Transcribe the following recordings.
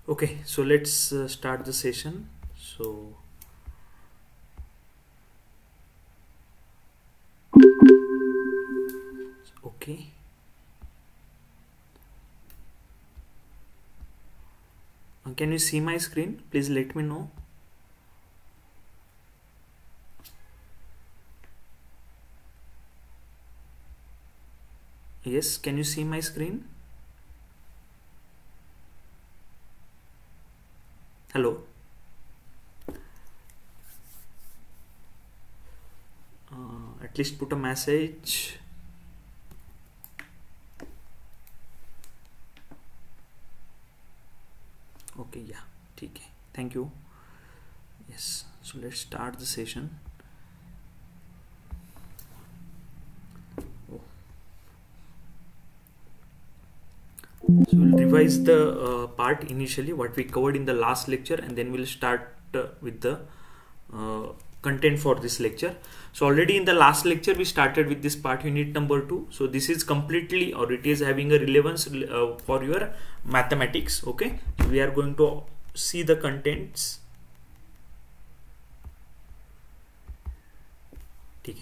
Okay, so let's start the session. So okay, can you see my screen? Please let me know. Yes, can you see my screen? Hello. At least put a message. Okay, yeah, okay, thank you. Yes, so let's start the session. So we'll revise the part initially what we covered in the last lecture, and then we'll start with the content for this lecture. So already in the last lecture we started with this part, unit number 2. So this is completely, or it is having a relevance for your mathematics. Okay, so we are going to see the contents. Okay.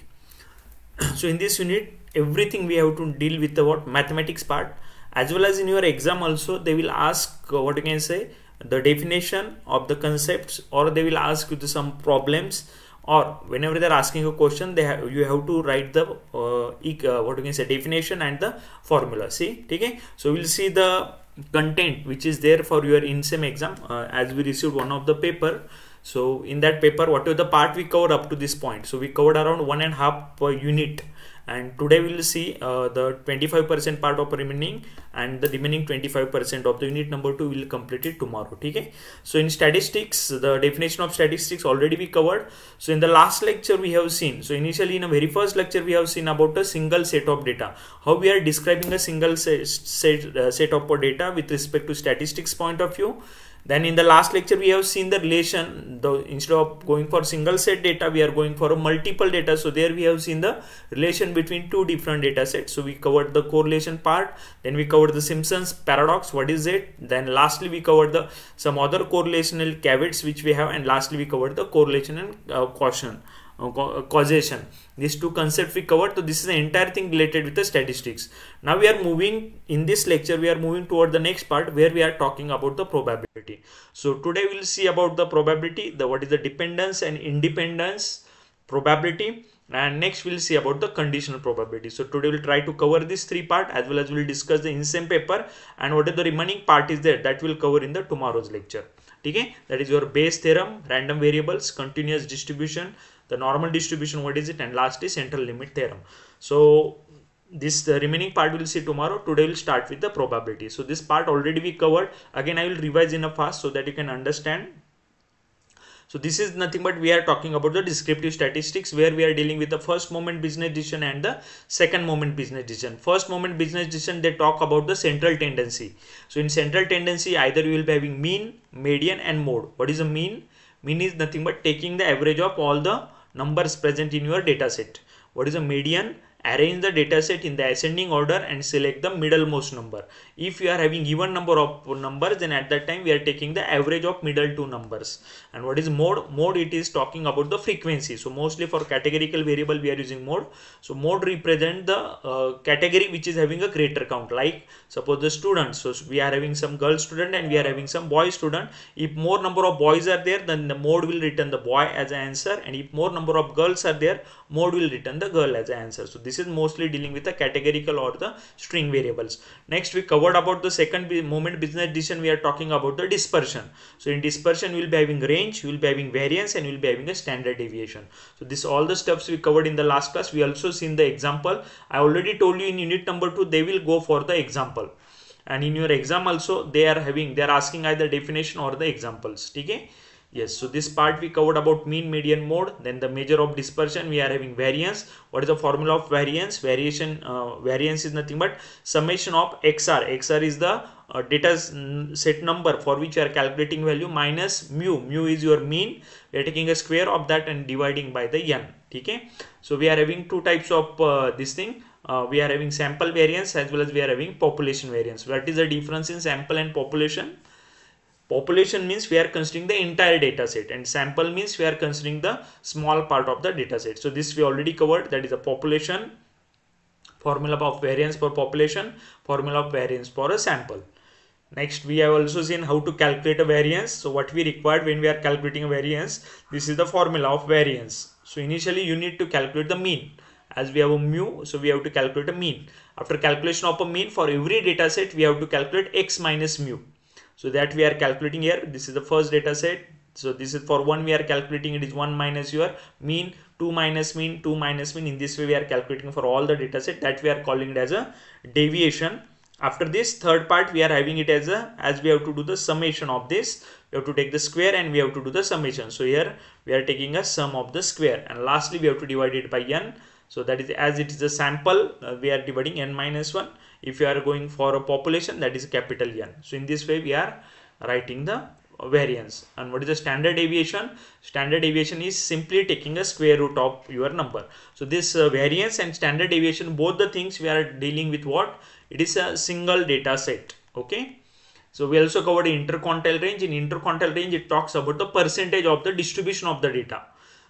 So in this unit everything we have to deal with the mathematics part, as well as in your exam also they will ask what you can say, the definition of the concepts, or they will ask you to some problems, or whenever they are asking a question you have to write the what you can say, definition and the formula. See, okay, so we'll see the content which is there for your in-sem exam, as we received one of the paper. So in that paper, whatever the part we covered up to this point, so we covered around 1.5 per unit, and today we will see the 25% part of remaining, and the remaining 25% of the unit number 2 will complete it tomorrow. Okay, so in statistics, the definition of statistics already we covered. So in the last lecture we have seen, so initially in a very first lecture we have seen about a single set of data, how we are describing a single set of data with respect to statistics point of view. Then in the last lecture we have seen the relation, instead of going for single set data we are going for a multiple data. So there we have seen the relation between two different data sets. So we covered the correlation part, then we covered the Simpson's paradox, what is it, then lastly we covered the some other correlational caveats which we have, and lastly we covered the correlation and causation. These two concepts we covered. So this is the entire thing related with the statistics. Now we are moving, in this lecture we are moving toward the next part where we are talking about the probability. So today we will see about the probability, what is the dependence and independence probability, and next we'll see about the conditional probability. So today we'll try to cover this three part, as well as we'll discuss the in-sem paper, and what is the remaining part is there, that will cover in the tomorrow's lecture. Okay, that is your Bayes theorem, random variables, continuous distribution, the normal distribution, what is it, and last is central limit theorem. So this the remaining part we'll see tomorrow. Today we'll start with the probability. So this part already we covered. Again I will revise in a fast so that you can understand. So this is nothing but we are talking about the descriptive statistics, where we are dealing with the first moment business decision and the second moment business decision. First moment business decision, they talk about the central tendency. So in central tendency, either you will be having mean, median and mode. What is a mean? Mean is nothing but taking the average of all the numbers present in your data set. What is a median? Arrange the data set in the ascending order and select the middlemost number. If you are having even number of numbers, then at that time we are taking the average of middle two numbers. And what is mode? Mode, it is talking about the frequency. So mostly for categorical variable we are using mode. So mode represent the category which is having a greater count. Like suppose the students, so we are having some girl student and we are having some boy student. If more number of boys are there, then the mode will return the boy as an answer, and if more number of girls are there, mode will return the girl as an answer. So this is mostly dealing with the categorical or the string variables. Next we covered about the second moment business decision. We are talking about the dispersion. So in dispersion we will be having range, we will be having variance, and we will be having a standard deviation. So this all the steps we covered in the last class. We also seen the example. I already told you in unit number 2 they will go for the example, and in your exam also they are asking either definition or the examples. Okay. Yes, so this part we covered about mean, median, mode. Then the measure of dispersion, we are having variance. What is the formula of variance? Variance is nothing but summation of XR. XR is the data set number for which you are calculating value, minus mu. Mu is your mean. We are taking a square of that and dividing by the n. Okay. So we are having two types of this thing. We are having sample variance as well as we are having population variance. What is the difference in sample and population? Population means we are considering the entire data set, and sample means we are considering the small part of the data set. So this we already covered, that is a population, formula of variance for population, formula of variance for a sample. Next, we have also seen how to calculate a variance. So what we required when we are calculating a variance, this is the formula of variance. So initially you need to calculate the mean. As we have a mu, so we have to calculate a mean. After calculation of a mean, for every data set we have to calculate x minus mu. So that we are calculating here. This is the first data set. So this is for 1 we are calculating, it is 1 minus your mean, 2 minus mean, 2 minus mean. In this way we are calculating for all the data set, that we are calling it as a deviation. After this third part we are having it as a, as we have to do the summation of this, we have to take the square and we have to do the summation. So here we are taking a sum of the square, and lastly we have to divide it by n. So that is, as it is a sample, we are dividing n minus 1. If you are going for a population, that is capital N. So in this way we are writing the variance. And what is the standard deviation? Standard deviation is simply taking a square root of your number. So this variance and standard deviation, both the things we are dealing with what? It is a single data set. Okay. So we also covered interquartile range. In interquartile range, it talks about the percentage of the distribution of the data.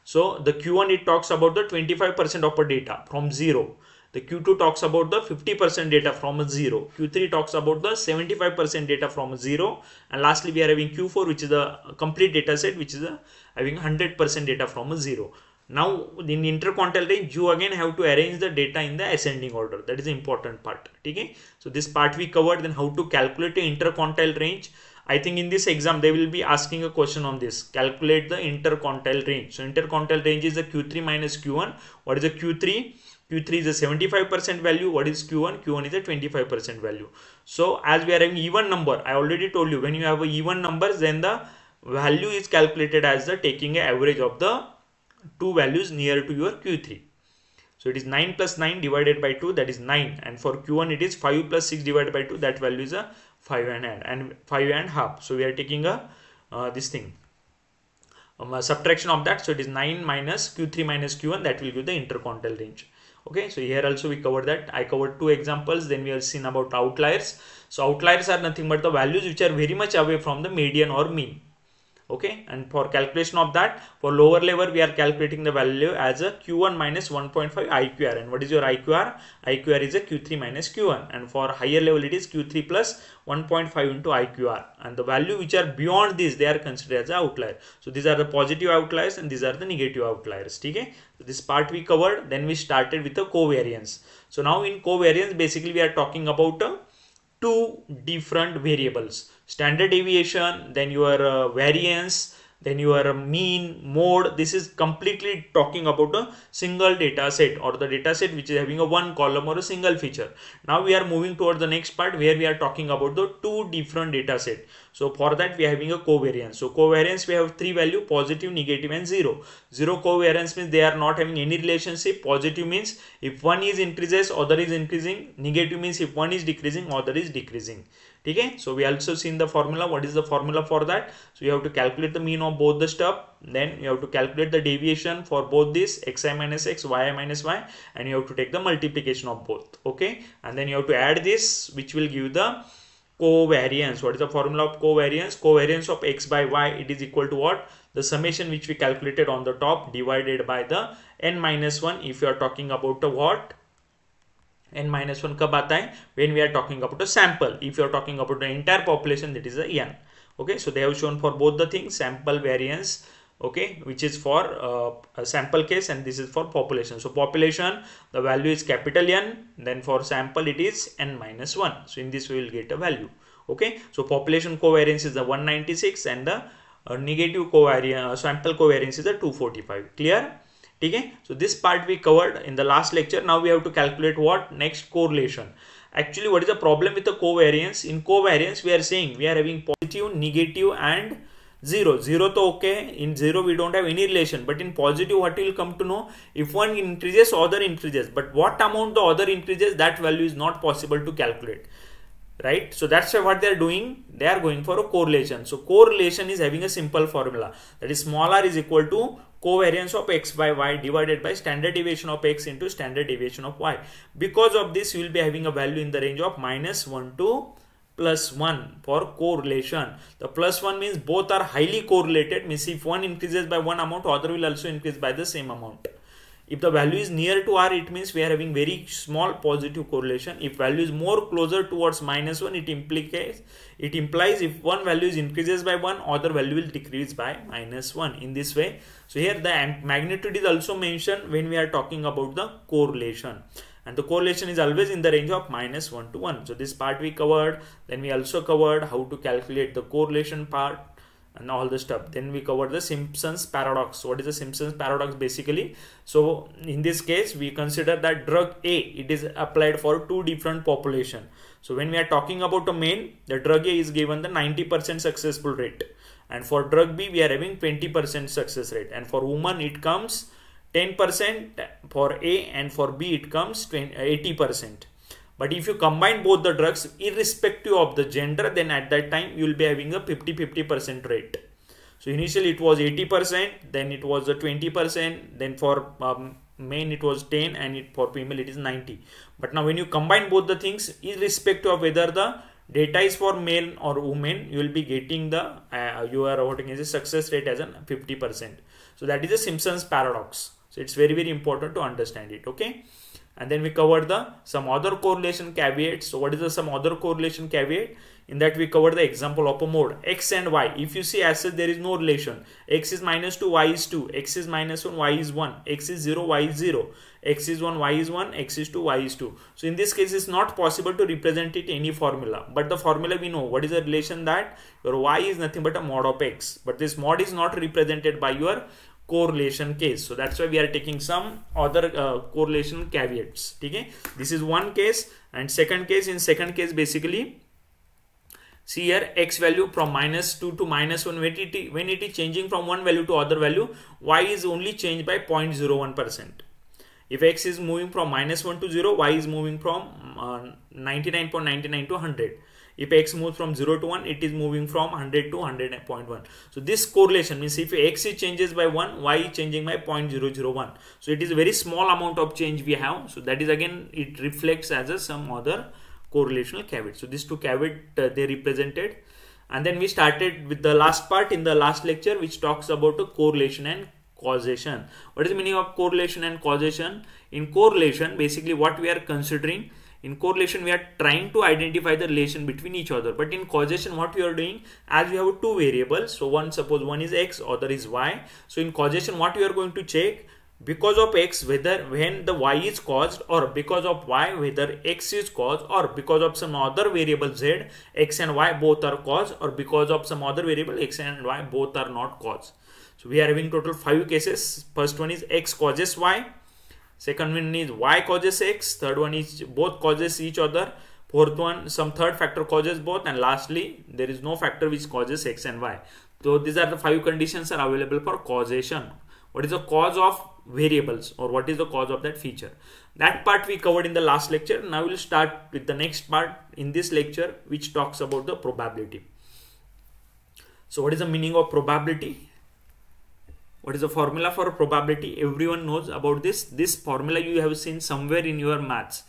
So the Q1, it talks about the 25% of a data from 0. The Q2 talks about the 50% data from a 0. Q3 talks about the 75% data from a 0. And lastly, we are having Q4, which is the complete data set, which is having 100% data from a 0. Now, in interquartile range, you again have to arrange the data in the ascending order. That is the important part. Okay? So this part we covered. Then how to calculate the interquartile range. I think in this exam, they will be asking a question on this. Calculate the interquartile range. So interquartile range is the Q3 minus Q1. What is the Q3? Q3 is a 75% value. What is Q1? Q1 is a 25% value. So as we are having even number, I already told you, when you have a even numbers, then the value is calculated as the taking an average of the two values near to your Q3. So it is 9 plus 9 divided by 2, that is 9. And for Q1 it is 5 plus 6 divided by 2, that value is a 5 and 5 and half. So we are taking a this thing. Subtraction of that. So it is 9 minus Q3 minus Q1, that will give the interquartile range. Okay, so here also we covered that. I covered two examples. Then we have seen about outliers. So outliers are nothing but the values which are very much away from the median or mean. Okay, and for calculation of that, for lower level we are calculating the value as a Q1 minus 1.5 IQR. And what is your IQR? IQR is a Q3 minus Q1. And for higher level it is Q3 plus 1.5 into IQR. And the value which are beyond this, they are considered as an outlier. So these are the positive outliers and these are the negative outliers. Okay, so this part we covered. Then we started with the covariance. So now in covariance, basically we are talking about two different variables: standard deviation, then your variance, then your mean, mode. This is completely talking about a single data set, or the data set which is having a one column or a single feature. Now we are moving towards the next part where we are talking about the two different data set. So for that we are having a covariance. So covariance, we have three value: positive, negative and 0. 0 covariance means they are not having any relationship. Positive means if one is increases, other is increasing. Negative means if one is decreasing, other is decreasing. Okay, so we also seen the formula. What is the formula for that? So you have to calculate the mean of both the stuff. Then you have to calculate the deviation for both this, xi minus x, yi minus y, and you have to take the multiplication of both. Okay, and then you have to add this, which will give the covariance. What is the formula of covariance? Covariance of x by y, it is equal to what? The summation which we calculated on the top divided by the n minus 1. If you are talking about the what? N minus 1 kab aata hai? When we are talking about a sample. If you are talking about the entire population, that is a n. Okay, so they have shown for both the things, sample, variance, okay, which is for a sample case, and this is for population. So population, the value is capital N, then for sample it is n minus 1. So in this we will get a value. Okay, so population covariance is the 196 and the negative covariance, sample covariance is the 245. Clear? Okay, so this part we covered in the last lecture. Now we have to calculate what? Next, correlation. Actually, what is the problem with the covariance? In covariance, we are saying we are having positive, negative and 0. 0 to okay. In 0 we don't have any relation, but in positive what we will come to know? If one increases, other increases, but what amount the other increases, that value is not possible to calculate. Right, so that's why what they are doing, they are going for a correlation. So correlation is having a simple formula, that is small r is equal to covariance of x by y divided by standard deviation of x into standard deviation of y. Because of this, you will be having a value in the range of -1 to plus 1 for correlation. The plus 1 means both are highly correlated, means if one increases by one amount, other will also increase by the same amount. If the value is near to R, it means we are having very small positive correlation. If value is more closer towards -1, it implies if one value is increases by 1, other value will decrease by -1 in this way. So here the magnitude is also mentioned when we are talking about the correlation. And the correlation is always in the range of -1 to 1. So this part we covered. Then we also covered how to calculate the correlation part and all the stuff. Then we covered the Simpson's paradox. What is the Simpson's paradox basically? So in this case, we consider that drug A, it is applied for two different population. So when we are talking about a man, the drug A is given the 90% successful rate. And for drug B, we are having 20% success rate. And for woman, it comes 10% for A, and for B it comes 80%. But if you combine both the drugs irrespective of the gender, then at that time you will be having a 50-50% rate. So initially it was 80%, then it was a 20%, then for men it was 10, and for female it is 90. But now when you combine both the things, irrespective of whether the data is for male or woman, you will be getting the success rate as a 50%. So that is the Simpson's paradox. So it's very, very important to understand it. Okay. And then we covered some other correlation caveats. So what is some other correlation caveat? In that we covered the example of a mode x and y. If you see as such, there is no relation. X is -2, y is 2. X is -1, y is 1. X is 0, y is 0. X is 1, y is 1. X is 2, y is 2. So in this case, it's not possible to represent it any formula. But the formula we know. What is the relation? That your y is nothing but a mod of x. But this mod is not represented by your correlation case. So that's why we are taking some other correlation caveats. Okay? This is one case. And second case, in second case basically, see here x value from -2 to -1, when it is changing from one value to other value, y is only changed by 0.01%. If x is moving from -1 to 0, y is moving from 99.99 to 100. If x moves from 0 to 1, it is moving from 100 to 100.1. So this correlation means if x is changes by 1, y is changing by 0.001. So it is a very small amount of change we have. So that is again, it reflects as some other correlational caveat. So these two caveat they represented. And then we started with the last part in the last lecture, which talks about the correlation and causation. What is the meaning of correlation and causation? In correlation, basically what we are considering, in correlation, we are trying to identify the relation between each other. But in causation, what we are doing, as we have two variables, so suppose one is x, other is y. So in causation, what we are going to check, because of x, whether when the y is caused, or because of y, whether x is caused, or because of some other variable z, x and y both are caused, or because of some other variable x and y both are not caused. So we are having total 5 cases. First one is x causes y. Second one is y causes x. Third one is both causes each other. Fourth one, some third factor causes both. And lastly, there is no factor which causes x and y. So these are the 5 conditions are available for causation. What is the cause of variables, or what is the cause of that feature? That part we covered in the last lecture. Now we'll start with the next part in this lecture, which talks about the probability. So what is the meaning of probability? What is the formula for probability? Everyone knows about this. This formula you have seen somewhere in your maths,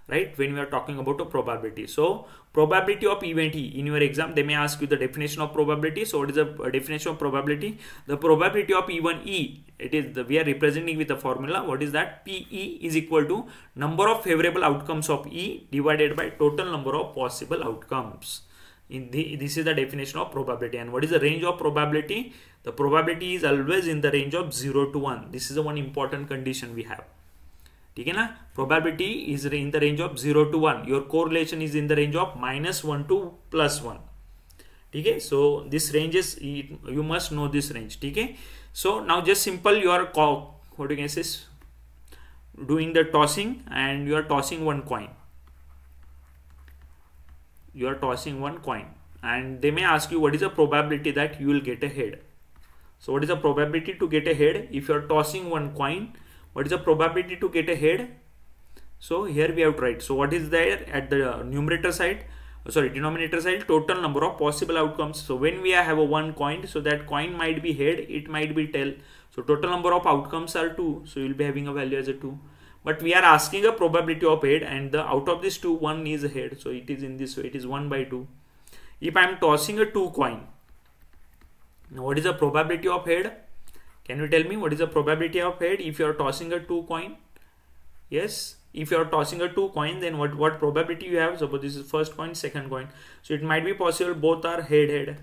right? When we are talking about a probability. So probability of event E. In your exam, they may ask you the definition of probability. So what is the definition of probability? The probability of even E, it is we are representing with the formula. What is that? PE is equal to number of favorable outcomes of E divided by total number of possible outcomes. This is the definition of probability. And what is the range of probability? The probability is always in the range of 0 to 1. This is the one important condition we have. Okay, na? Probability is in the range of 0 to 1. Your correlation is in the range of -1 to +1. Okay, so this range is, you must know this range. Okay, so now just simple, you are what you can say, doing the tossing, and you are tossing one coin. You are tossing one coin, and they may ask you what is the probability that you will get a head. So what is the probability to get a head? If you are tossing one coin, what is the probability to get a head? So here we have to write. So what is there at the numerator side? Denominator side, total number of possible outcomes. So when we have a one coin, so that coin might be head, it might be tail. So total number of outcomes are 2. So you will be having a value as a 2. but we are asking a probability of head, and the out of this two, one is head, so it is in this way, it is 1/2. If I am tossing a 2 coin, now what is the probability of head? Can you tell me what is the probability of head if you are tossing a 2 coin? Yes, if you are tossing a 2 coin, then what probability you have? Suppose this is first coin, second coin, so it might be possible both are head.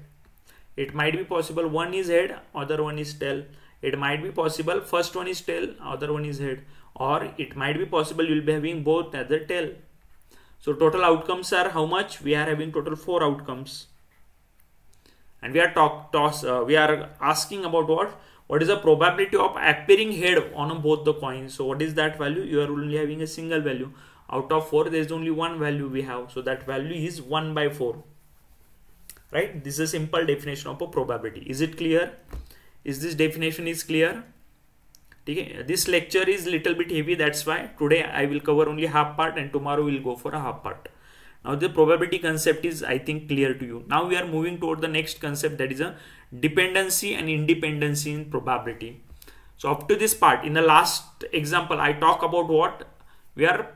It might be possible one is head, other one is tail. It might be possible first one is tail, other one is head, or it might be possible you will be having both as a tail. So total outcomes are how much? We are having total 4 outcomes, and we are we are asking about what is the probability of appearing head on both the coins. So what is that value? You are only having a single value. Out of 4, there is only one value we have, so that value is 1/4. Right? This is a simple definition of a probability. Is it clear? Is this definition is clear? Okay. This lecture is little bit heavy, that's why today I will cover only half part, and tomorrow we will go for a half part. Now the probability concept is, I think, clear to you. Now we are moving toward the next concept, that is a dependency and independency in probability. So up to this part, in the last example, I talk about what? We are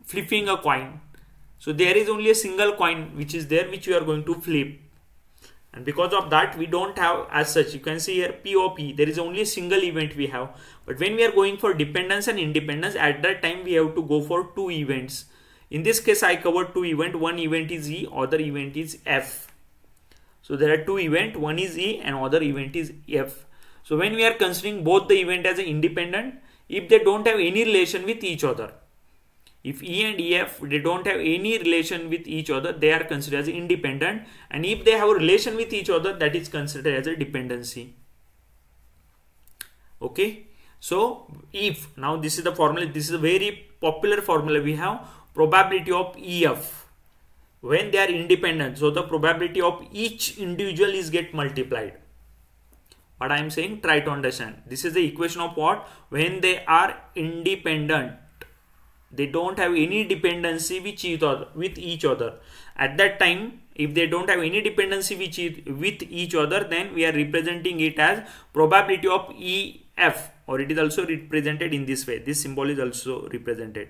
flipping a coin. So there is only a single coin which is there, which we are going to flip. And because of that, we don't have as such, you can see here POP, there is only a single event we have. But when we are going for dependence and independence, at that time we have to go for 2 events. In this case, I covered 2 events. One event is E, other event is F. So there are 2 events, one is E and other event is F. So when we are considering both the event as independent, if they don't have any relation with each other, if E and EF, they don't have any relation with each other, they are considered as independent, and if they have a relation with each other, that is considered as a dependency. Okay, so if, now this is the formula, this is a very popular formula we have, probability of EF when they are independent, so the probability of each individual is get multiplied. What I am saying, try to understand. This is the equation of what? When they are independent, they don't have any dependency with each other. At that time, if they don't have any dependency with each other, then we are representing it as probability of EF, or it is also represented in this way. This symbol is also represented.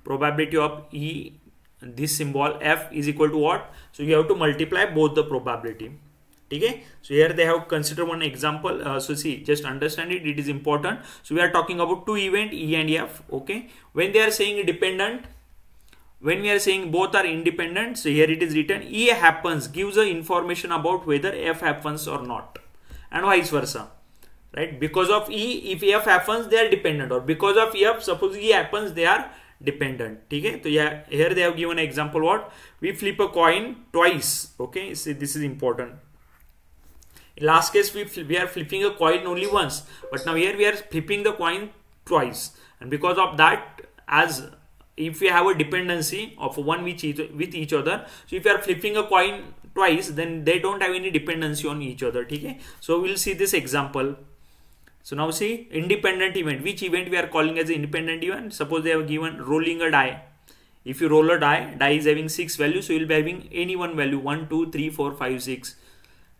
Probability of E, this symbol F is equal to what? So you have to multiply both the probability. Okay, so here they have considered one example. So see, just understand it, it is important. So we are talking about 2 events, E and F. Okay, when they are saying dependent, when we are saying both are independent, so here it is written E happens, gives a information about whether F happens or not, and vice versa. Right, because of E, if F happens, they are dependent, or because of F, suppose E happens, they are dependent. Okay, so yeah, here they have given an example. What? We flip a coin twice. Okay, see, this is important. In last case, we are flipping a coin only once, but now here we are flipping the coin twice, and because of that, as if we have a dependency of one with each other, so if you are flipping a coin twice, then they don't have any dependency on each other. Okay, so we'll see this example. So now see, independent event. Which event we are calling as an independent event? Suppose they have given rolling a die. If you roll a die is having 6 values, so you will be having any one value, 1, 2, 3, 4, 5, 6.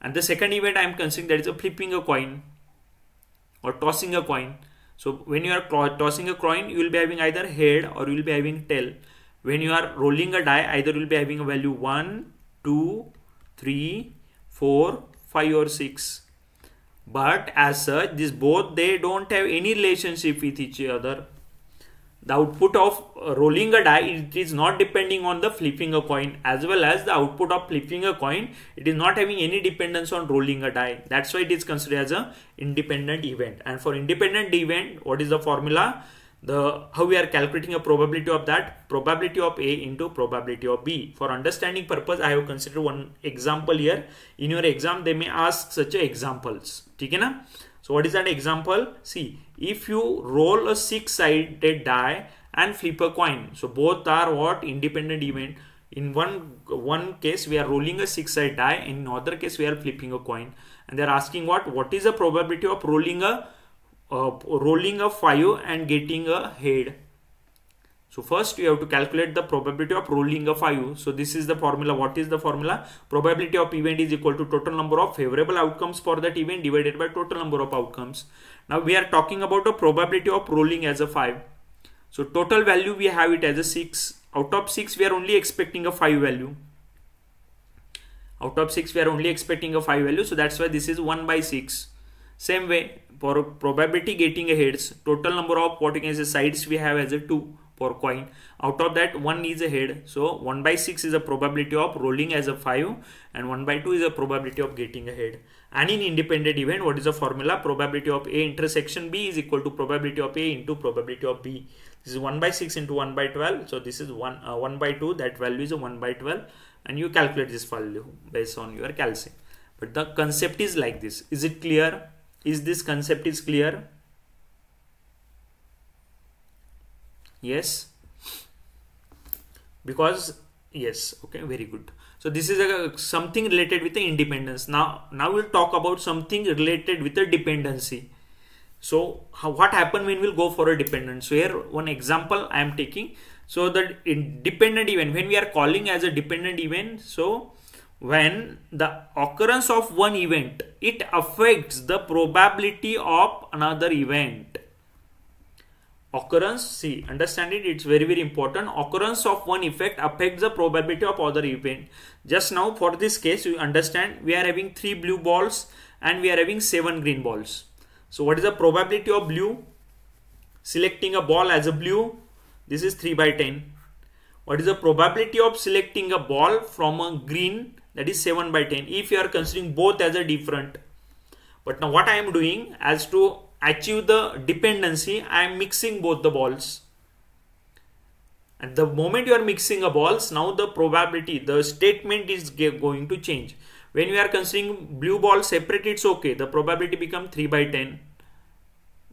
And the second event I am considering, that is a flipping a coin or tossing a coin. So when you are tossing a coin, you will be having either head or you will be having tail. When you are rolling a die, either you will be having a value 1, 2, 3, 4, 5 or 6. But as such, this both, they don't have any relationship with each other. The output of rolling a die, it is not depending on the flipping a coin, as well as the output of flipping a coin, it is not having any dependence on rolling a die. That's why it is considered as a independent event. And for independent event, what is the formula? How we are calculating a probability of that? Probability of A into probability of B. For understanding purpose, I have considered one example here. In your exam, they may ask such examples. Okay, na? So what is that example? See, if you roll a 6-sided die and flip a coin, so both are what? Independent event. In one case we are rolling a 6-sided die, in another case we are flipping a coin, and they are asking what is the probability of rolling a 5 and getting a head. So first you have to calculate the probability of rolling a 5. So this is the formula. What is the formula? Probability of event is equal to total number of favorable outcomes for that event divided by total number of outcomes. Now we are talking about a probability of rolling as a 5. So total value we have it as a 6. Out of 6 we are only expecting a 5 value. Out of 6 we are only expecting a 5 value. So that's why this is 1 by 6. Same way, for probability getting a heads, total number of what you can say sides we have as a 2 for coin. Out of that 1 is a head. So 1 by 6 is a probability of rolling as a 5 and 1 by 2 is a probability of getting a head. And in independent event, what is the formula? Probability of A intersection B is equal to probability of A into probability of B. This is 1 by 6 into 1 by 12. So this is 1 by 2. That value is a 1 by 12. And you calculate this value based on your calculation. But the concept is like this. Is it clear? Is this concept is clear? Yes. Because yes. Okay. Very good. So this is something related with the independence. Now we'll talk about something related with the dependency. So what happen when we'll go for a dependent? So here one example I am taking. So the independent event, when we are calling as a dependent event, so when the occurrence of one event, it affects the probability of another event. Occurrence, see, understand it, it's very, very important. Occurrence of one effect affects the probability of other event. Just now for this case, you understand we are having 3 blue balls and we are having 7 green balls. So what is the probability of blue selecting a ball as a blue? This is 3 by 10. What is the probability of selecting a ball from a green? That is 7 by 10. If you are considering both as a different. But now what I am doing, as to achieve the dependency, I am mixing both the balls. At the moment you are mixing a balls, now the probability, the statement is going to change. When we are considering blue ball separate, it's okay. The probability becomes 3 by 10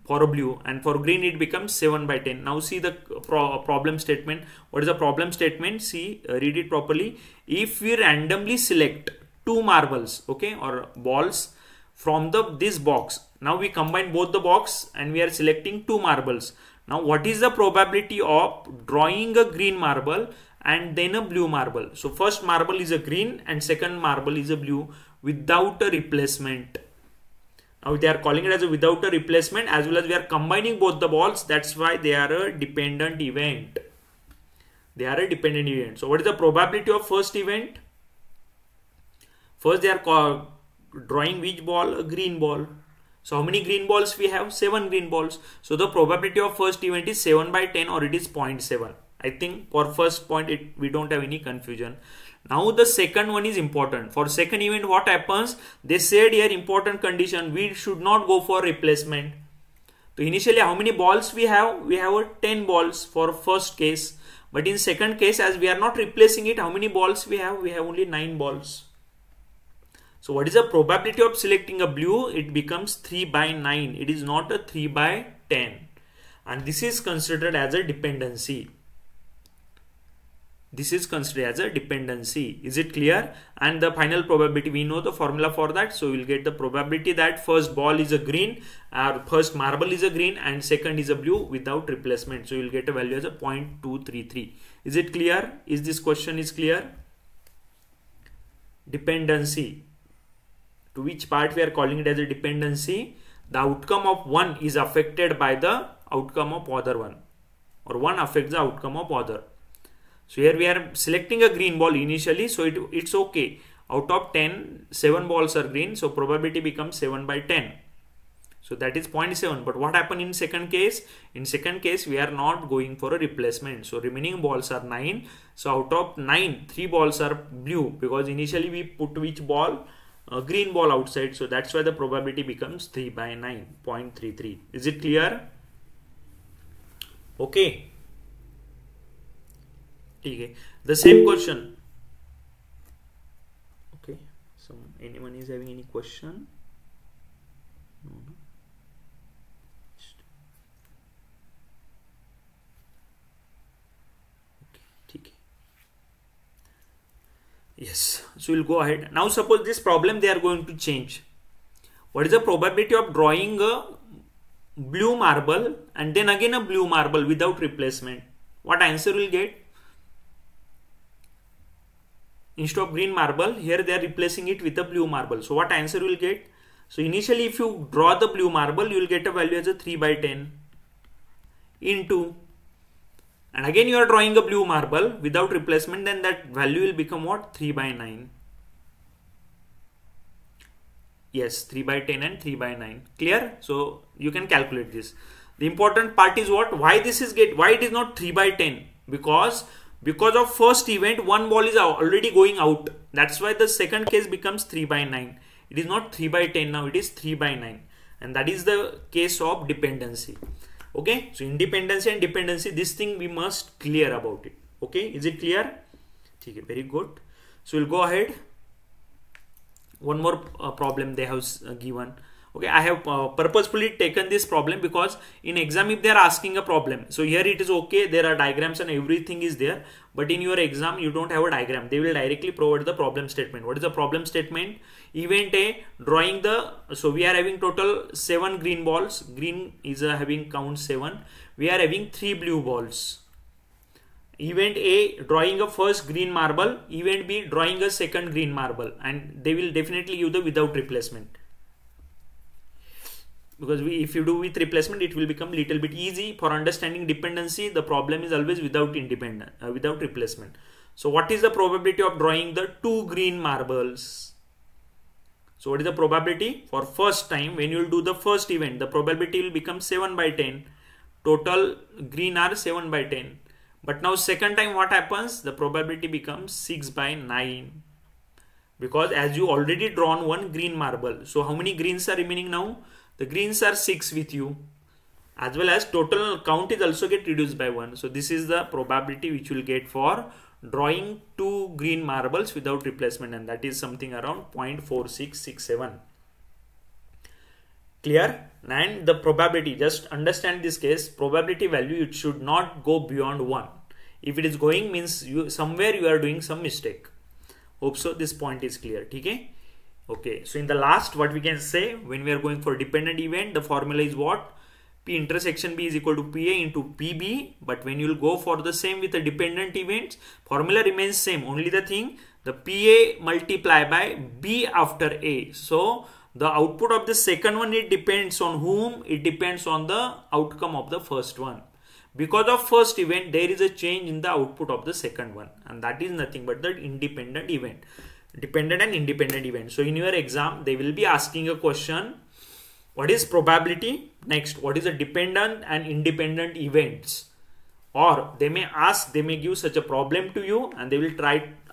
for a blue, and for green it becomes 7 by 10. Now see the problem statement. What is the problem statement? See, read it properly. If we randomly select 2 marbles, okay, or balls from this box. Now we combine both the box and we are selecting 2 marbles. Now what is the probability of drawing a green marble and then a blue marble? So first marble is a green and second marble is a blue without a replacement. Now they are calling it as a without a replacement, as well as we are combining both the balls. That's why they are a dependent event. They are a dependent event. So what is the probability of first event? First they are drawing which ball? A green ball. So how many green balls we have? 7 green balls. So the probability of first event is 7 by 10 or it is 0.7. I think for first point we don't have any confusion. Now the second one is important. For second event what happens? They said here important condition, we should not go for replacement. So initially how many balls we have? We have 10 balls for first case. But in second case, as we are not replacing it, how many balls we have? We have only 9 balls. So what is the probability of selecting a blue? It becomes 3 by 9. It is not a 3 by 10. And this is considered as a dependency. This is considered as a dependency. Is it clear? And the final probability, we know the formula for that. So we'll get the probability that first ball is a green, or first marble is a green and second is a blue without replacement. So you'll get a value as a 0.233. Is it clear? Is this question is clear? Dependency. To which part we are calling it as a dependency? The outcome of one is affected by the outcome of other one, or one affects the outcome of other. So here we are selecting a green ball initially, so it's okay. Out of 10, 7 balls are green, so probability becomes 7 by 10. So that is 0.7. But what happened in second case? In second case, we are not going for a replacement. So remaining balls are 9. So out of 9, 3 balls are blue, because initially we put which ball? A green ball outside. So that's why the probability becomes 3 by 9, 0.33. Is it clear? Okay. Okay. The same question. Okay. So anyone is having any question? No. Okay. Yes. So we'll go ahead. Now suppose this problem they are going to change. What is the probability of drawing a blue marble and then again a blue marble without replacement? What answer will get? Instead of green marble, here they are replacing it with a blue marble. So what answer will get? So initially if you draw the blue marble, you will get a value as a 3 by 10 into and again you are drawing a blue marble without replacement, then that value will become what? 3 by 9. Yes, 3 by 10 and 3 by 9. Clear? So you can calculate this. The important part is what? Why this is why it is not 3 by 10? Because of first event, one ball is already going out. That's why the second case becomes 3 by 9. It is not 3 by 10 now, it is 3 by 9. And that is the case of dependency. Okay, so independency and dependency, this thing we must clear about it. Okay, is it clear? Okay, very good. So we'll go ahead. One more problem they have given. Okay, I have purposefully taken this problem because in exam if they are asking a problem, so here it is okay, there are diagrams and everything is there, but in your exam you don't have a diagram. They will directly provide the problem statement. What is the problem statement? Event A, drawing the, so we are having total 7 green balls. Green is having count 7. We are having 3 blue balls. Event A, drawing a first green marble. Event B, drawing a second green marble, and they will definitely give the without replacement. Because if you do with replacement, it will become little bit easy for understanding dependency. The problem is always without without replacement. So what is the probability of drawing the 2 green marbles? So what is the probability? For first time, when you will do the first event, the probability will become 7 by 10. Total green are 7 by 10. But now second time what happens? The probability becomes 6 by 9. Because as you already drawn one green marble. So how many greens are remaining now? The greens are 6 with you, as well as total count is also get reduced by 1. So this is the probability which you will get for drawing 2 green marbles without replacement, and that is something around 0.4667. Clear? And the probability, just understand this case, probability value, it should not go beyond 1. If it is going, means you somewhere you are doing some mistake. Hope so this point is clear. Okay? Okay, so in the last, what we can say, when we are going for dependent event, the formula is what? P intersection B is equal to PA into PB. But when you will go for the same with the dependent events, formula remains same. Only the thing, the PA multiply by B after A. So the output of the second one, it depends on whom? It depends on the outcome of the first one. Because of first event, there is a change in the output of the second one, and that is nothing but the independent event. Dependent and independent event. So in your exam, they will be asking a question, what is probability? Next, what is the dependent and independent events? Or they may ask, they may give such a problem to you, and they will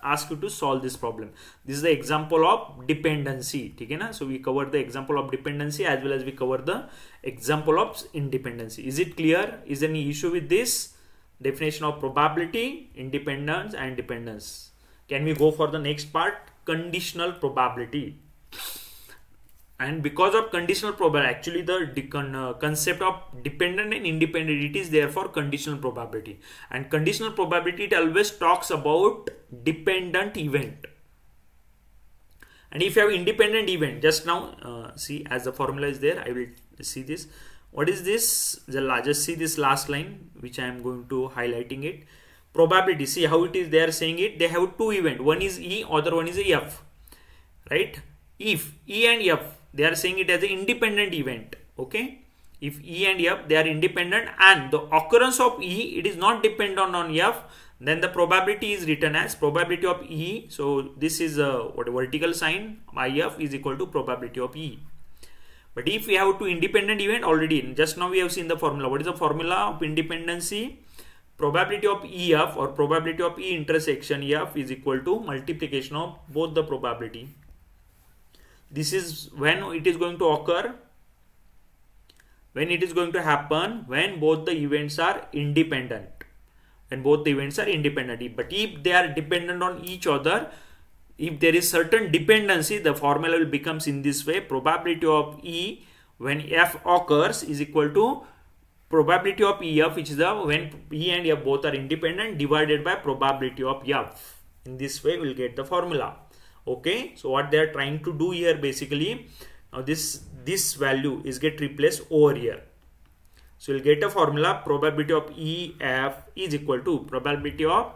ask you to solve this problem. This is the example of dependency. Okay, na? So we cover the example of dependency as well as we cover the example of independency. Is it clear? Is there any issue with this definition of probability, independence and dependence? Can we go for the next part? Conditional probability. And because of conditional probability, actually the concept of dependent and independent, it is there for conditional probability. And conditional probability, it always talks about dependent event. And if you have independent event, just now see, as the formula is there, I will see this. What is this? Just see this last line which I am going to highlighting it. Probability, see how it is, they are saying it, they have 2 events, one is E, other one is a F, right? If E and F, they are saying it as an independent event. Okay, if E and F, they are independent, and the occurrence of E, it is not dependent on F, then the probability is written as probability of E. So this is a vertical sign, IF is equal to probability of E. But if we have 2 independent event, already just now we have seen the formula. What is the formula of independency? Probability of EF or probability of E intersection EF is equal to multiplication of both the probability. This is when it is going to occur, when it is going to happen, when both the events are independent. When both the events are independent. But if they are dependent on each other, if there is certain dependency, the formula will becomes in this way. Probability of E when F occurs is equal to probability of EF, which is the when E and F both are independent, divided by probability of F. In this way we will get the formula. Okay, so what they are trying to do here, basically, now this value is get replaced over here. So we'll get a formula, probability of EF is equal to probability of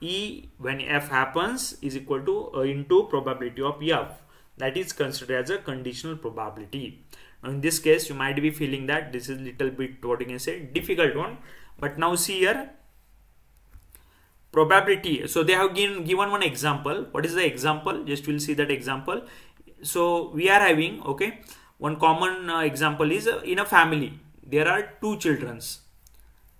E when F happens is equal to into probability of F. That is considered as a conditional probability. Now in this case, you might be feeling that this is little bit, what you can say, difficult one. But now see here, probability. So they have given one example. What is the example? Just we'll see that example. So we are having, okay, one common example is in a family there are two children.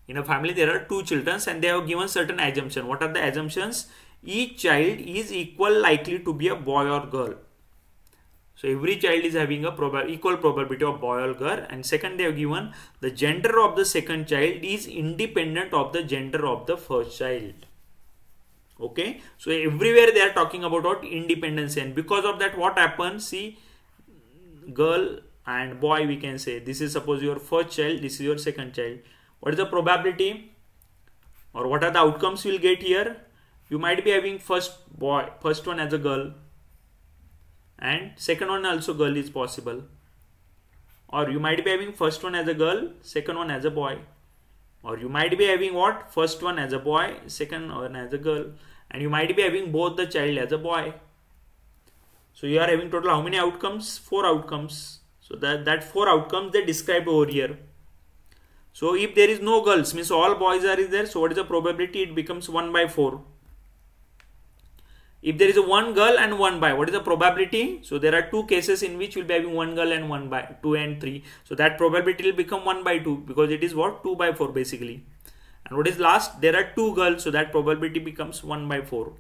In a family there are two children and they have given certain assumption. What are the assumptions? Each child is equal likely to be a boy or girl. So every child is having a equal probability of boy or girl. And second, they have given the gender of the second child is independent of the gender of the first child. Okay, so everywhere they are talking about what? Independence. And because of that, what happens? See, girl and boy, we can say this is suppose your first child, this is your second child. What is the probability or what are the outcomes you will get here? You might be having first one as a girl, and second one also girl is possible. Or you might be having first one as a girl, second one as a boy. Or you might be having what? First one as a boy, second one as a girl. And you might be having both the child as a boy. So you are having total how many outcomes? 4 outcomes. So that 4 outcomes they described over here. So if there is no girls, means all boys are there. So what is the probability? It becomes 1 by 4. If there is a one girl and one boy, what is the probability? So there are 2 cases in which we will be having one girl and one boy, 2 and 3. So that probability will become 1 by 2 because it is what? 2 by 4 basically. And what is last? There are 2 girls, so that probability becomes 1 by 4.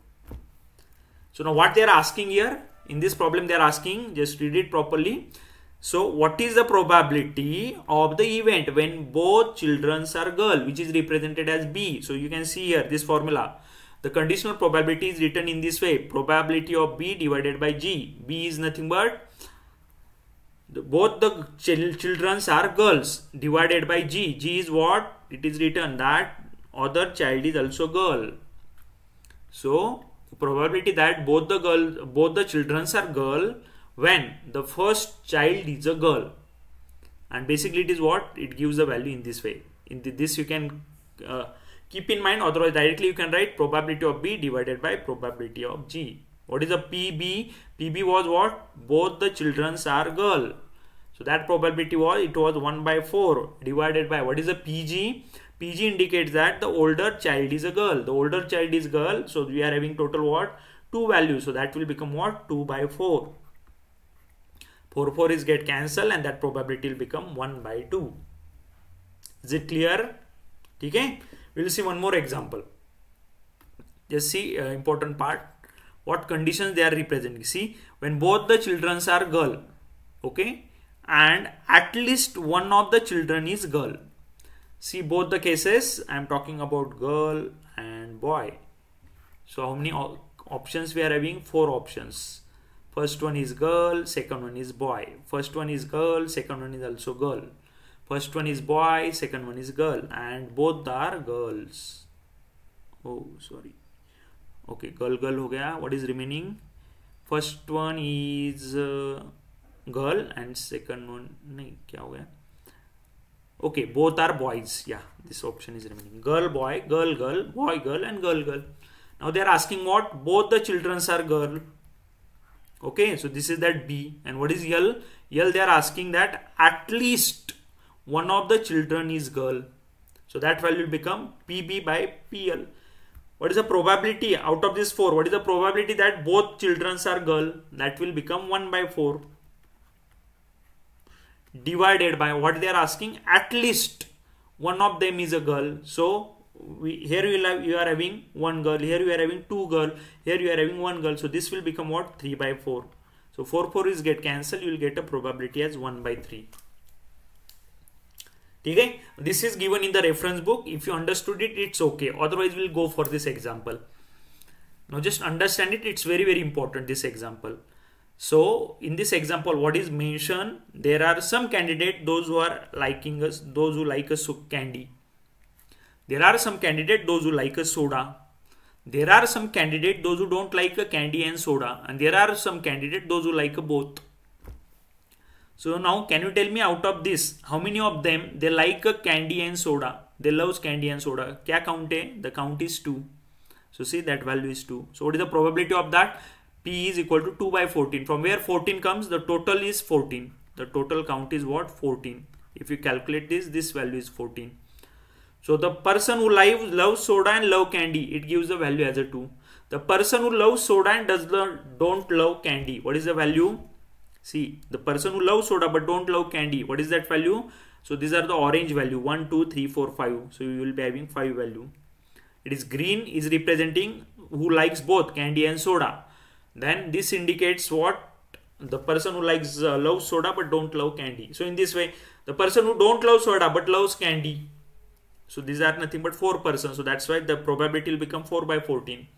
So now what they are asking here, in this problem they are asking, just read it properly. So what is the probability of the event when both children are girl, which is represented as B? So you can see here this formula. The conditional probability is written in this way. Probability of B divided by G. B is nothing but both the children are girls divided by G. G is what? It is written that other child is also girl. So the probability that both the children are girl when the first child is a girl. And basically it is what? It gives a value in this way. In this you can keep in mind, otherwise directly you can write probability of B divided by probability of G. What is the PB? PB was what? Both the children are girl. So that probability was, it was 1 by 4 divided by, what is the PG? PG indicates that the older child is a girl. The older child is girl. So we are having total what? 2 values. So that will become what? 2 by 4. 4 is get cancelled and that probability will become 1 by 2. Is it clear? Okay. We will see one more example. Just see important part. What conditions they are representing. See, when both the children are girl, okay, and at least one of the children is girl. See both the cases. I am talking about girl and boy. So how many options we are having? 4 options. First one is girl, second one is boy. First one is girl, second one is also girl. First one is boy, second one is girl, and both are girls. Oh, sorry. Okay, girl ho gaya. What is remaining? First one is girl and second one, nahi, kya ho gaya? Okay, both are boys. Yeah, this option is remaining. Girl, boy, girl, girl, boy, girl, and girl, girl. Now they are asking what? Both the children are girl. Okay, so this is that B. And what is L? L, they are asking that at least one of the children is girl. So that value will become PB by PL. What is the probability out of this 4? What is the probability that both children are girl? That will become 1 by 4. Divided by what they are asking, at least one of them is a girl. So here you are having one girl, here you are having 2 girl, here you are having 1 girl. So this will become what? 3 by 4. So 4 is get cancelled. You will get a probability as 1 by 3. Okay, this is given in the reference book. If you understood it, it's okay. Otherwise, we'll go for this example. Now, just understand it. It's very, very important, this example. So, in this example, what is mentioned? There are some candidates, those who are liking us, those who like a candy. There are some candidates, those who like a soda. There are some candidates, those who don't like a candy and soda. And there are some candidates, those who like a both. So now can you tell me out of this, how many of them they like a candy and soda? They love candy and soda. Kya count hai? The count is 2. So see that value is 2. So what is the probability of that? P is equal to 2 by 14. From where 14 comes? The total is 14. The total count is what? 14. If you calculate this value is 14. So the person who loves soda and love candy, it gives the value as a 2. The person who loves soda and don't love candy, what is the value? See, the person who loves soda but don't love candy, what is that value? So these are the orange value, 1, 2, 3, 4, 5. So you will be having 5 value. It is green is representing who likes both candy and soda. Then this indicates what? The person who loves soda but don't love candy. So in this way, the person who don't love soda but loves candy. So these are nothing but 4 persons. So that's why the probability will become 4 by 14.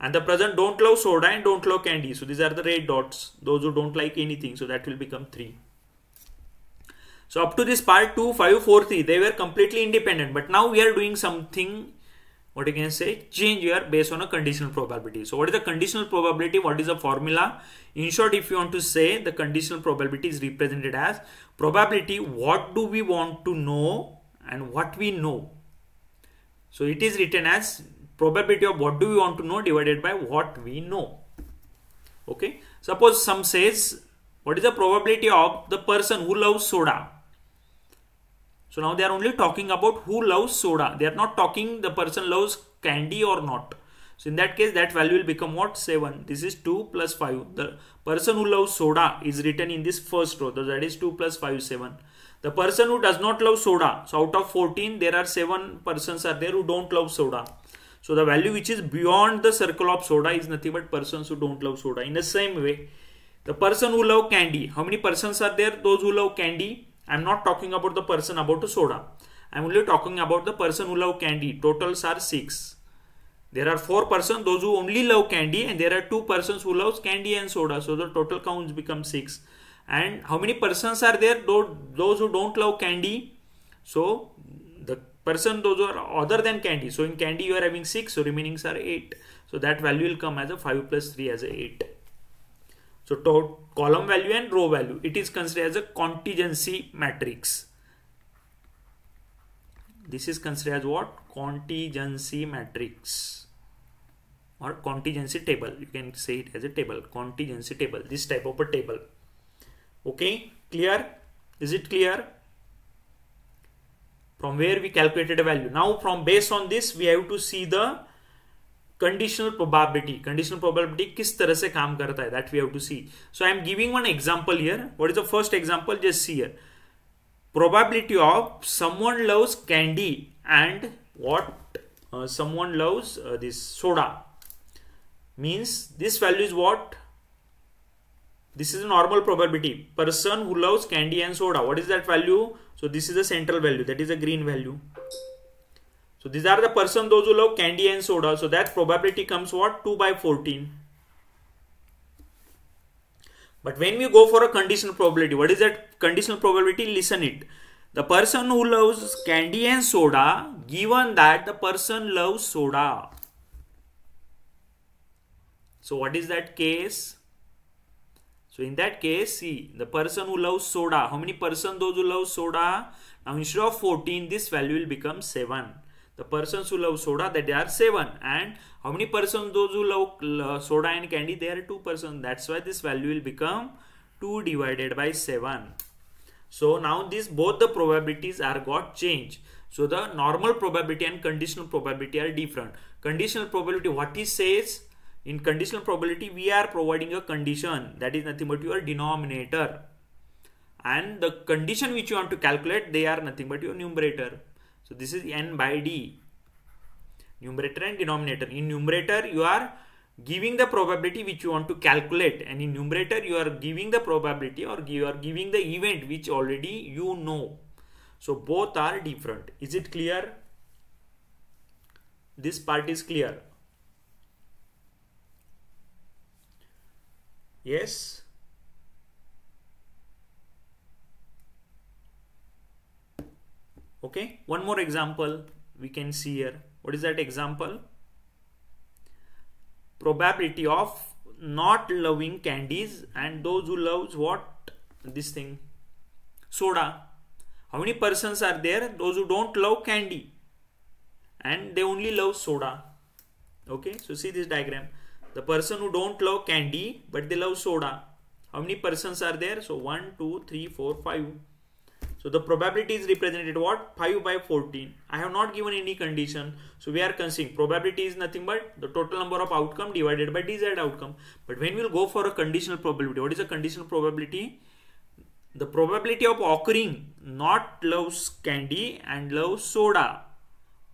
And the person don't love soda and don't love candy. So these are the red dots. Those who don't like anything. So that will become 3. So up to this part 2, 5, 4, 3, they were completely independent. But now we are doing something, what you can say, change here based on a conditional probability. So what is the conditional probability? What is the formula? In short, if you want to say, the conditional probability is represented as probability, what do we want to know and what we know. So it is written as probability of what do we want to know divided by what we know. Okay. Suppose some says, what is the probability of the person who loves soda? So now they are only talking about who loves soda. They are not talking the person loves candy or not. So in that case, that value will become what? 7. This is 2 plus 5. The person who loves soda is written in this first row. That is 2 plus 5, 7. The person who does not love soda. So out of 14, there are 7 persons are there who don't love soda. So the value which is beyond the circle of soda is nothing but persons who don't love soda. In the same way, the person who love candy. How many persons are there? Those who love candy. I am not talking about the person about the soda. I am only talking about the person who love candy. Totals are 6. There are 4 persons, those who only love candy, and there are 2 persons who loves candy and soda. So the total counts become 6. And how many persons are there? Those who don't love candy. So the person, those who are other than candy. So in candy you are having 6. So remaining are 8. So that value will come as a 5 plus 3 as a 8. So column value and row value, it is considered as a contingency matrix. This is considered as what? Contingency matrix or contingency table. You can say it as a table, contingency table, this type of a table. Okay, clear? Is it clear? From where we calculated a value. Now from based on this, we have to see the conditional probability. Conditional probability किस तरह से काम करता है, that we have to see. So I am giving one example here. What is the first example? Just see here. Probability of someone loves candy and what? Someone loves this soda. Means this value is what? This is a normal probability. Person who loves candy and soda. What is that value? So this is the central value. That is a green value. So these are the person those who love candy and soda. So that probability comes what? 2 by 14. But when we go for a conditional probability, what is that conditional probability? Listen it. The person who loves candy and soda, given that the person loves soda. So what is that case? So in that case, see, the person who loves soda. How many person those who love soda? Now instead of 14, this value will become 7. The persons who love soda, that they are 7. And how many persons those who love soda and candy? They are 2 persons. That's why this value will become 2 divided by 7. So now this both the probabilities are got changed. So the normal probability and conditional probability are different. Conditional probability, what it says? In conditional probability, we are providing a condition. That is nothing but your denominator. And the condition which you want to calculate, they are nothing but your numerator. So this is n by d. Numerator and denominator. In numerator, you are giving the probability which you want to calculate. And in numerator, you are giving the probability or you are giving the event which already you know. So both are different. Is it clear? This part is clear. Yes. Okay. One more example we can see here. What is that example? Probability of not loving candies and those who loves what? This thing. Soda. How many persons are there? Those who don't love candy and they only love soda. Okay. So see this diagram. The person who don't love candy but they love soda. How many persons are there? So 1, 2, 3, 4, 5. So the probability is represented what? 5 by 14. I have not given any condition. So we are considering probability is nothing but the total number of outcome divided by desired outcome. But when we will go for a conditional probability, what is a conditional probability? The probability of occurring not loves candy and loves soda,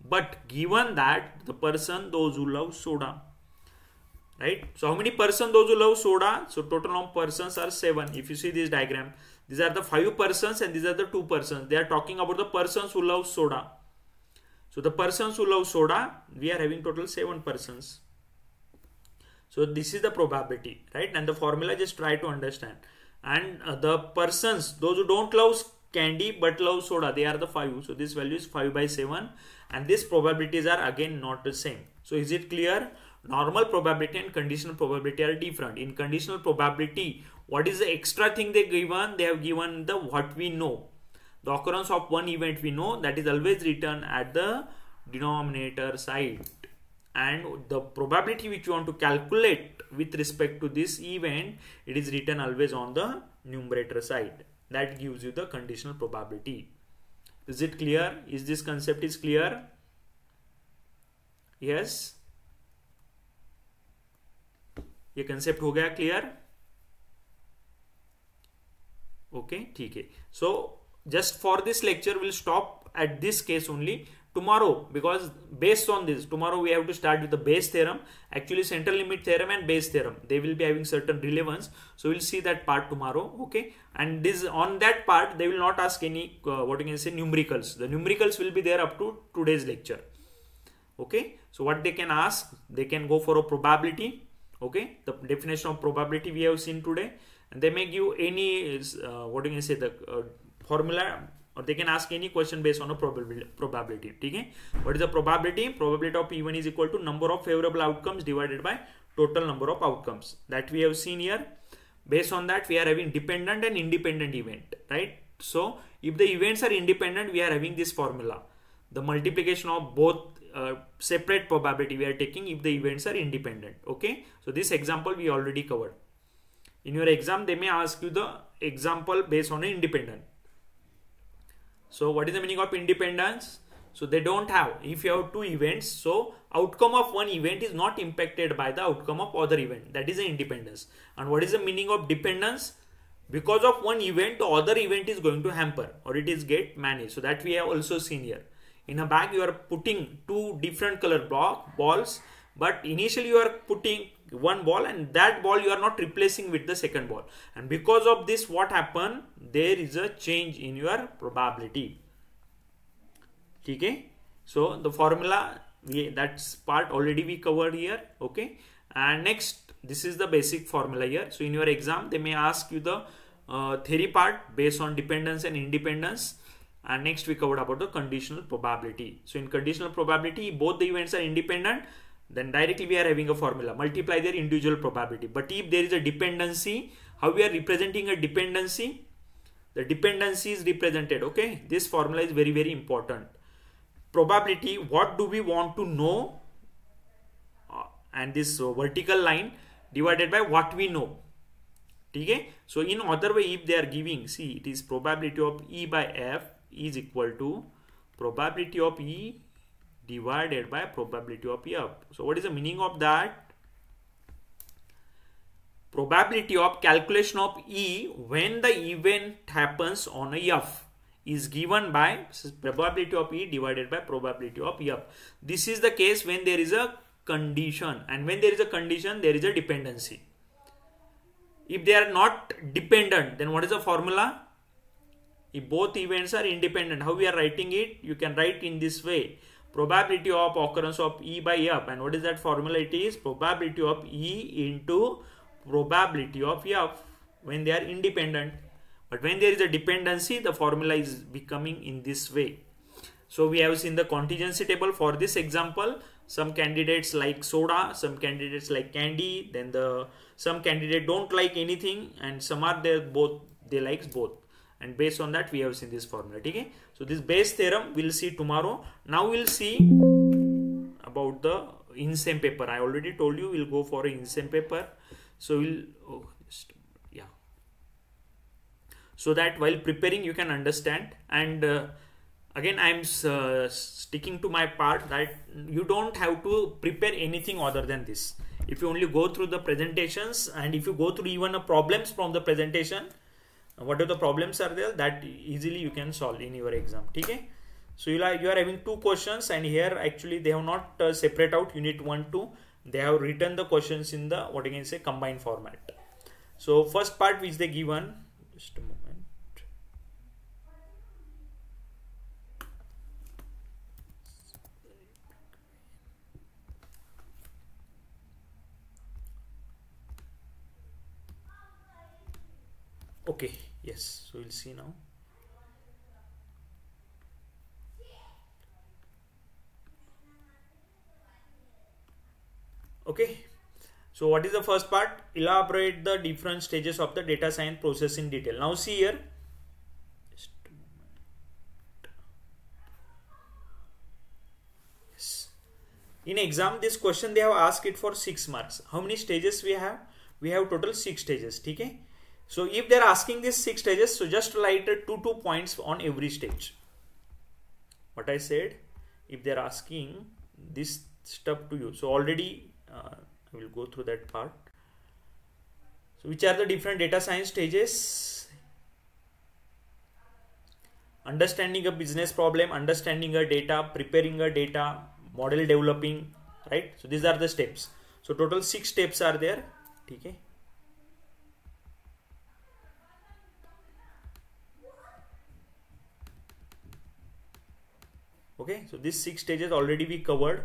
but given that the person those who love soda, right? So how many persons those who love soda? So total number of persons are 7. If you see this diagram, these are the 5 persons and these are the 2 persons. They are talking about the persons who love soda. So the persons who love soda, we are having total 7 persons. So this is the probability, right? And the formula just try to understand. And the persons, those who don't love candy but love soda, they are the 5. So this value is 5 by 7, and these probabilities are again not the same. So is it clear? Normal probability and conditional probability are different. In conditional probability, what is the extra thing they given? They have given the what we know. The occurrence of one event we know, that is always written at the denominator side. And the probability which you want to calculate with respect to this event, it is written always on the numerator side. That gives you the conditional probability. Is it clear? Is this concept is clear? Yes. ये concept हो गया clear? Okay, ठीक है. So just for this lecture, we'll stop at this case only. Tomorrow, because based on this, tomorrow we have to start with the Bayes theorem. Actually, central limit theorem and Bayes theorem, they will be having certain relevance. So we'll see that part tomorrow. Okay, and this on that part they will not ask any what you can say numericals. The numericals will be there up to today's lecture. Okay, so what they can ask, they can go for a probability. Okay, the definition of probability we have seen today, and they may give any what you can say the formula. Or they can ask any question based on a probability. Okay? What is the probability? Probability of P1 is equal to number of favorable outcomes divided by total number of outcomes. That we have seen here. Based on that, we are having dependent and independent event, right? So if the events are independent, we are having this formula. The multiplication of both separate probability we are taking if the events are independent. Okay? So this example we already covered. In your exam, they may ask you the example based on an independent. So what is the meaning of independence? So they don't have, if you have 2 events, so outcome of one event is not impacted by the outcome of other event. That is the independence. And what is the meaning of dependence? Because of one event, the other event is going to hamper or it is get managed. So that we have also seen here. In a bag, you are putting 2 different color balls, but initially you are putting one ball and that ball you are not replacing with the second ball, and because of this what happened, there is a change in your probability. Okay, so the formula that's part already we covered here. Okay, and next this is the basic formula here. So in your exam they may ask you the theory part based on dependence and independence, and next we covered about the conditional probability. So in conditional probability, both the events are independent, then directly we are having a formula, multiply their individual probability. But if there is a dependency, how we are representing a dependency? The dependency is represented, okay? This formula is very, very important. Probability, what do we want to know? And this vertical line divided by what we know. Okay? So in other way, if they are giving, see, it is probability of E by F is equal to probability of E divided by probability of F. So what is the meaning of that? Probability of calculation of E when the event happens on a F is given by probability of E divided by probability of F. This is the case when there is a condition, and when there is a condition, there is a dependency. If they are not dependent, then what is the formula? If both events are independent, how we are writing it? You can write in this way. Probability of occurrence of E by F, and what is that formula? It is probability of E into probability of F when they are independent. But when there is a dependency, the formula is becoming in this way. So we have seen the contingency table for this example. Some candidates like soda, some candidates like candy, then some candidates don't like anything, and some are there both, they like both. And based on that we have seen this formula. Okay? So this Bayes theorem we'll see tomorrow. Now we'll see about the in-same paper. I already told you we'll go for an in-same paper. So we'll so that while preparing you can understand. And again I'm sticking to my part that you don't have to prepare anything other than this. If you only go through the presentations, and if you go through even problems from the presentation, whatever the problems are there, that easily you can solve in your exam. Okay, so you are having two questions, and here actually they have not separate out unit 1 2. They have written the questions in the what you can say combined format. So first part which they given, just a moment. Okay, yes, so we'll see now. Okay, so what is the first part? Elaborate the different stages of the data science process in detail. Now see here. Just a moment. Yes. In exam, this question they have asked it for 6 marks. How many stages we have? We have total 6 stages. Okay. So if they are asking these 6 stages, so just write 2 points on every stage. What I said, if they are asking this stuff to you, so already I will go through that part. So which are the different data science stages? Understanding a business problem, understanding a data, preparing a data, model developing, right? So these are the steps. So total 6 steps are there. Okay. Okay, so these 6 stages already we covered.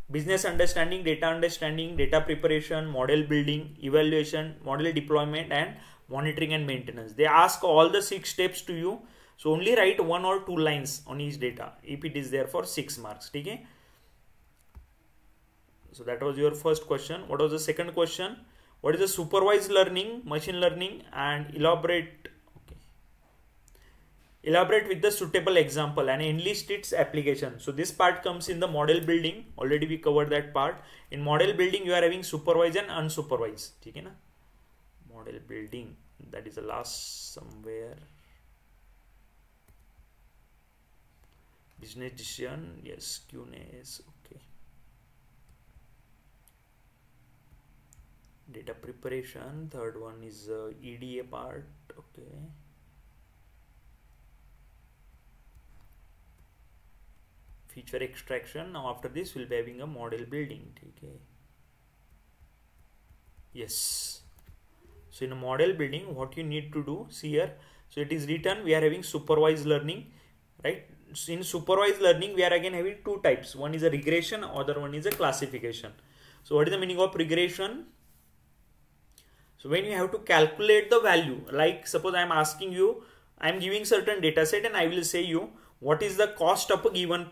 Business understanding, data preparation, model building, evaluation, model deployment, and monitoring and maintenance. They ask all the 6 steps to you. So only write 1 or 2 lines on each data if it is there for 6 marks. Okay. So that was your first question. What was the second question? What is the supervised learning, machine learning, and elaborate with the suitable example and enlist its application. So this part comes in the model building. Already we covered that part. In model building, you are having supervised and unsupervised. Okay, na? Model building, that is the last somewhere. Business decision, yes, Q&As, okay. Data preparation, third one is EDA part, okay. Feature extraction. Now after this we'll be having a model building. Okay. Yes. So in a model building, what you need to do, see here. So it is written we are having supervised learning, right? So in supervised learning we are again having 2 types. One is a regression, other one is a classification. So what is the meaning of regression? So when you have to calculate the value, like suppose I am asking you, I am giving certain data set and I will say you what is the cost of a given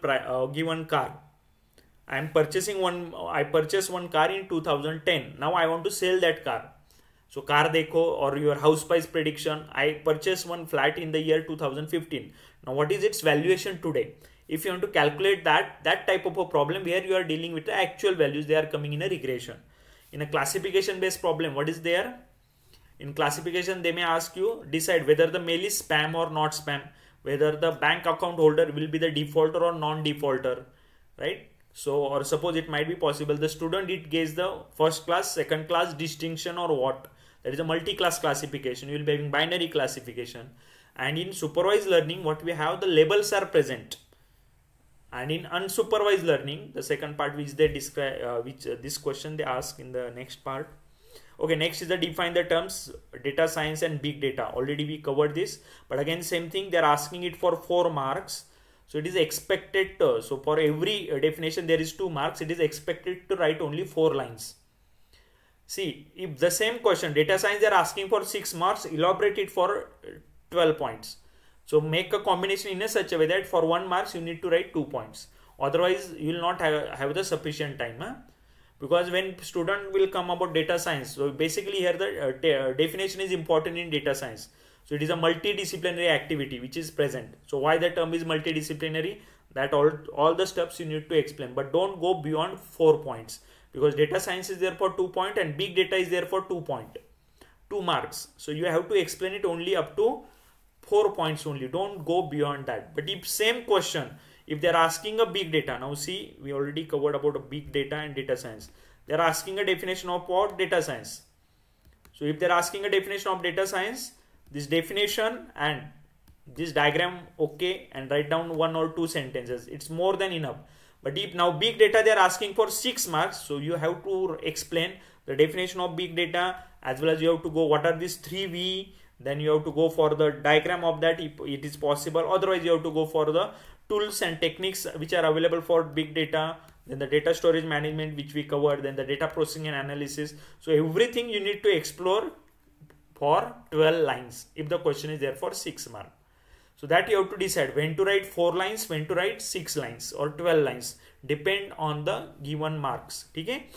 car. I am purchasing I purchased one car in 2010. Now I want to sell that car. So car dekho, or your house price prediction, I purchased one flat in the year 2015. Now what is its valuation today? If you want to calculate that type of a problem where you are dealing with the actual values, they are coming in a regression. In a classification based problem, what is there? In classification, they may ask you decide whether the mail is spam or not spam, whether the bank account holder will be the defaulter or non-defaulter, right? So, or suppose it might be possible the student did guess the first class, second class distinction or what. That is a multi-class classification. You will be having binary classification. And in supervised learning, what we have, the labels are present. And in unsupervised learning, the second part which they describe, this question they ask in the next part. Okay, next is the define the terms data science and big data. Already we covered this, but again same thing, they are asking it for 4 marks. So it is expected to, so for every definition there is 2 marks. It is expected to write only 4 lines. See, if the same question data science they are asking for 6 marks, elaborate it for 12 points. So make a combination in a such a way that for 1 marks you need to write 2 points. Otherwise you will not have the sufficient time. Huh? Because when student will come about data science, so basically here the definition is important in data science. So it is a multidisciplinary activity which is present. So why the term is multidisciplinary? That all the steps you need to explain, but don't go beyond 4 points, because data science is there for 2 points and big data is there for 2 marks. So you have to explain it only up to 4 points only, don't go beyond that. But if same question, if they're asking a big data, now see, we already covered about a big data and data science. They're asking a definition of what? Data science. So if they're asking a definition of data science, this definition and this diagram, okay, and write down 1 or 2 sentences, it's more than enough. But if now big data they are asking for 6 marks, so you have to explain the definition of big data, as well as you have to go what are these 3V, then you have to go for the diagram of that if it is possible. Otherwise you have to go for the tools and techniques which are available for big data, then the data storage management which we covered, then the data processing and analysis. So everything you need to explore for 12 lines if the question is there for 6 marks. So that you have to decide when to write 4 lines, when to write 6 lines or 12 lines, depend on the given marks. Okay.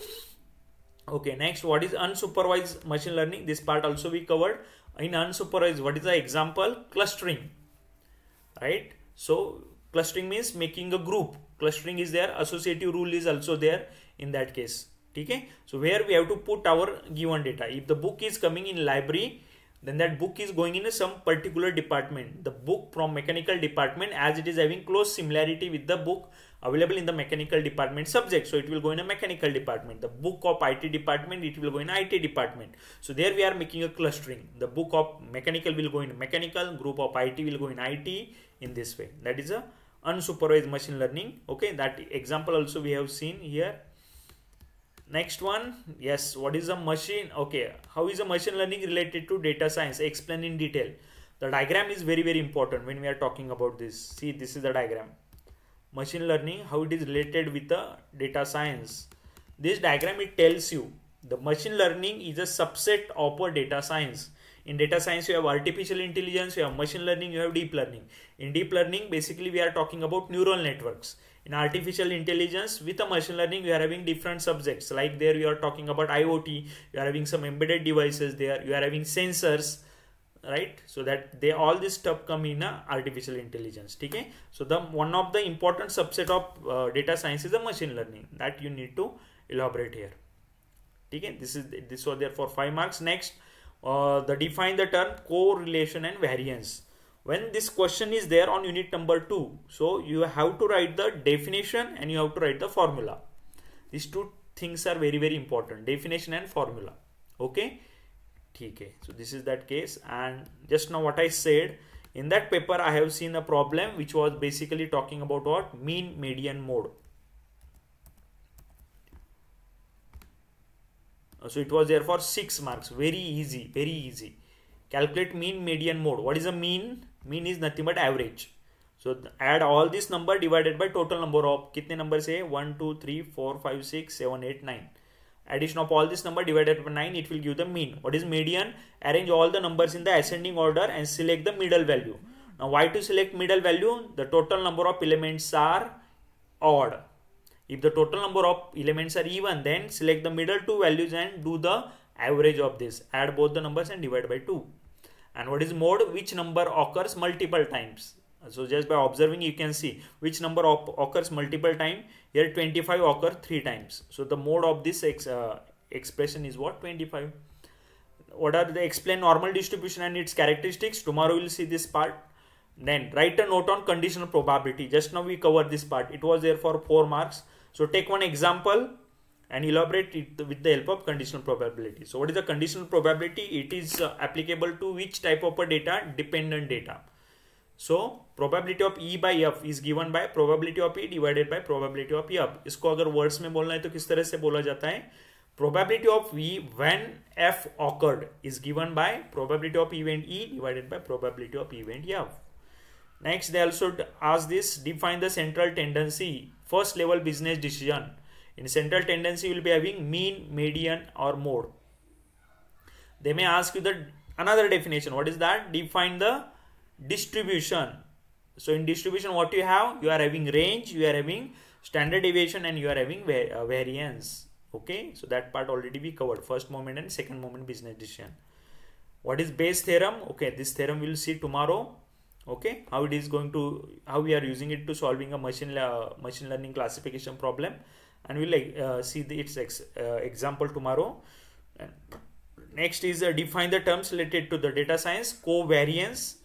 Okay, next, what is unsupervised machine learning? This part also we covered. In unsupervised, what is the example? Clustering, right? So clustering means making a group. Clustering is there. Associative rule is also there in that case. Okay. So where we have to put our given data. If the book is coming in library, then that book is going in some particular department. The book from mechanical department, as it is having close similarity with the book available in the mechanical department subject, so it will go in a mechanical department. The book of IT department, it will go in IT department. So there we are making a clustering. The book of mechanical will go in mechanical, group of IT will go in IT, in this way. That is a unsupervised machine learning. Okay, that example also we have seen here. Next one, yes, what is a machine? Okay, how is a machine learning related to data science? Explain in detail. The diagram is very, very important when we are talking about this. See, this is the diagram. Machine learning, how it is related with the data science. This diagram, it tells you the machine learning is a subset of a data science. In data science, you have artificial intelligence, you have machine learning, you have deep learning. In deep learning, basically we are talking about neural networks. In artificial intelligence, with a machine learning, you are having different subjects. Like there you are talking about IoT, you are having some embedded devices there, you are having sensors, right? So that they all this stuff come in artificial intelligence. Okay? So the one of the important subset of data science is the machine learning, that you need to elaborate here. Okay? This was there for 5 marks. Next, define the term correlation and variance. When this question is there on unit number 2, so you have to write the definition and you have to write the formula. These two things are very, very important, definition and formula. Okay. Okay. So this is that case. And just now what I said, in that paper I have seen a problem which was basically talking about what? Mean median mode. So it was there for 6 marks. Very easy, very easy. Calculate mean median mode. What is a mean? Mean is nothing but average. So add all this number divided by total number of kitne numbers hai? 1, 2, 3, 4, 5, 6, 7, 8, 9. Addition of all this number divided by 9, it will give the mean. What is median? Arrange all the numbers in the ascending order and select the middle value. Now why to select middle value? The total number of elements are odd. If the total number of elements are even, then select the middle 2 values and do the average of this. Add both the numbers and divide by 2. And what is mode? Which number occurs multiple times. So just by observing you can see which number occurs multiple times. Here 25 occur 3 times. So the mode of this expression is what? 25. What are the explain normal distribution and its characteristics? Tomorrow we will see this part. Then write a note on conditional probability. Just now we covered this part. It was there for 4 marks. So take one example and elaborate it with the help of conditional probability. So what is the conditional probability? It is applicable to which type of a data? Dependent data. So probability of E by F is given by probability of E divided by probability of F. इसको अगर words में बोलना है तो किस तरह से बोला जाता है? Probability of E when F occurred is given by probability of event E divided by probability of event F. Next, they also ask this, define the central tendency, first level business decision. In central tendency, you will be having mean, median or mode. They may ask you the another definition. What is that? Define the distribution. So in distribution, what you have? You are having range, you are having standard deviation and you are having variance. Okay, so that part already we covered. First moment and second moment business decision. What is Bayes theorem? Okay, this theorem we will see tomorrow. Okay, how it is going to, how we are using it to solving a machine learning classification problem, and we'll see its example tomorrow. And next is define the terms related to the data science, covariance.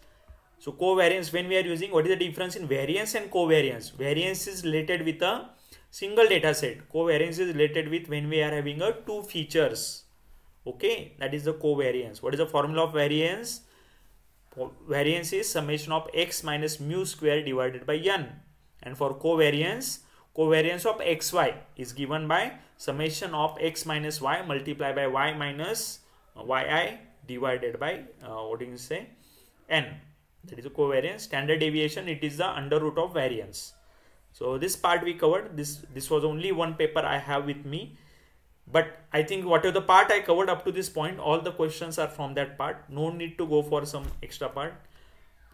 So covariance, when we are using, what is the difference in variance and covariance? Variance is related with a single data set. Covariance is related with when we are having a two features. Okay, that is the covariance. What is the formula of variance? Variance is summation of x minus mu square divided by n. And for covariance, covariance of xy is given by summation of x minus y multiplied by y minus yi divided by what do you say, n. That is a covariance. Standard deviation, it is the under root of variance. So this part we covered. This was only one paper I have with me, but I think whatever the part I covered up to this point, all the questions are from that part. No need to go for some extra part.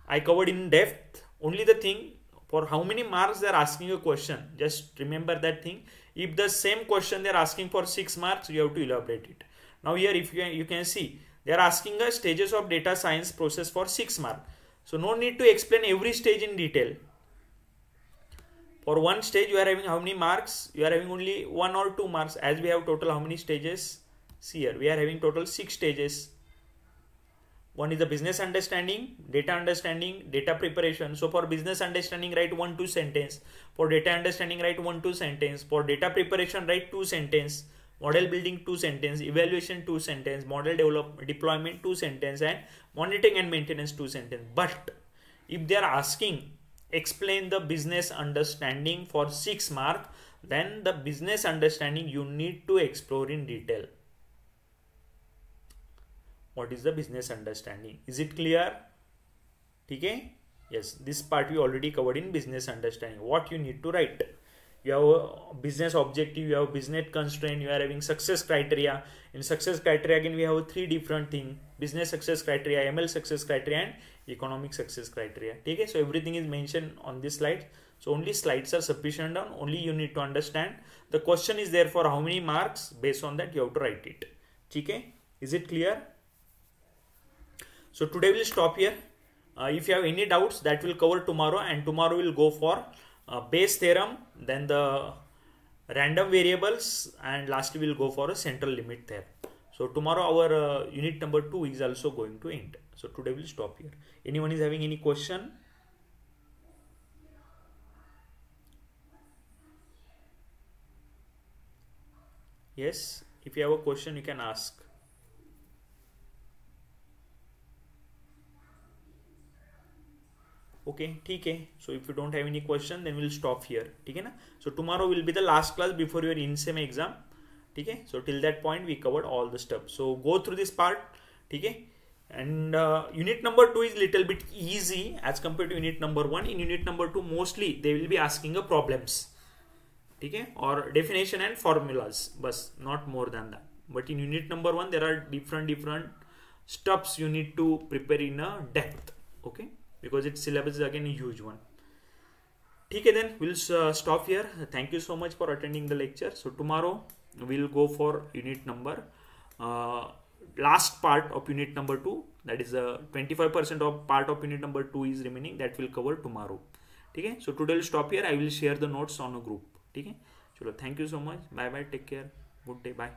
I covered in depth. Only the thing, for how many marks they are asking a question, just remember that thing. If the same question they are asking for 6 marks, you have to elaborate it. Now here, if you can see, they are asking us stages of data science process for 6 marks. So no need to explain every stage in detail. For one stage you are having how many marks? You are having only 1 or 2 marks. As we have total how many stages? See here, we are having total 6 stages. One is the business understanding, data preparation. So for business understanding, write 1-2 sentence. For data understanding, write 1-2 sentence. For data preparation, write 2 sentence. Model building 2 sentence. Evaluation 2 sentence. Model deployment 2 sentence. And monitoring and maintenance 2 sentence. But if they are asking, explain the business understanding for 6 marks, then the business understanding you need to explore in detail. What is the business understanding? Is it clear? Okay? Yes, this part we already covered in business understanding. What you need to write? You have a business objective, you have business constraint, you are having success criteria. In success criteria, again we have 3 different things: business success criteria, ML success criteria, and economic success criteria. Okay? So everything is mentioned on this slide. So only slides are sufficient, on only you need to understand. The question is there for how many marks, based on that you have to write it. Okay? Is it clear? So today we'll stop here. If you have any doubts, that will cover tomorrow, and tomorrow we'll go for base theorem, then the random variables, and lastly we'll go for a central limit theorem. So tomorrow our unit number 2 is also going to end. So today we'll stop here. Anyone is having any question? Yes, if you have a question you can ask. Okay, okay. So if you don't have any question, then we'll stop here. Okay, na? So tomorrow will be the last class before your in-sem exam. Okay, so till that point we covered all the stuff. So go through this part. Okay, and unit number 2 is little bit easy as compared to unit number 1. In unit number 2, mostly they will be asking a problems. Okay, or definition and formulas, but not more than that. But in unit number 1, there are different stuffs you need to prepare in a depth. Okay, because its syllabus is again a huge one. Okay, then we'll stop here. Thank you so much for attending the lecture. So tomorrow we'll go for unit number last part of unit number 2. That is 25% of part of unit number 2 is remaining. That will cover tomorrow. Okay, so today we'll stop here. I will share the notes on a group. Okay, chalo, thank you so much. Bye bye. Take care. Good day. Bye.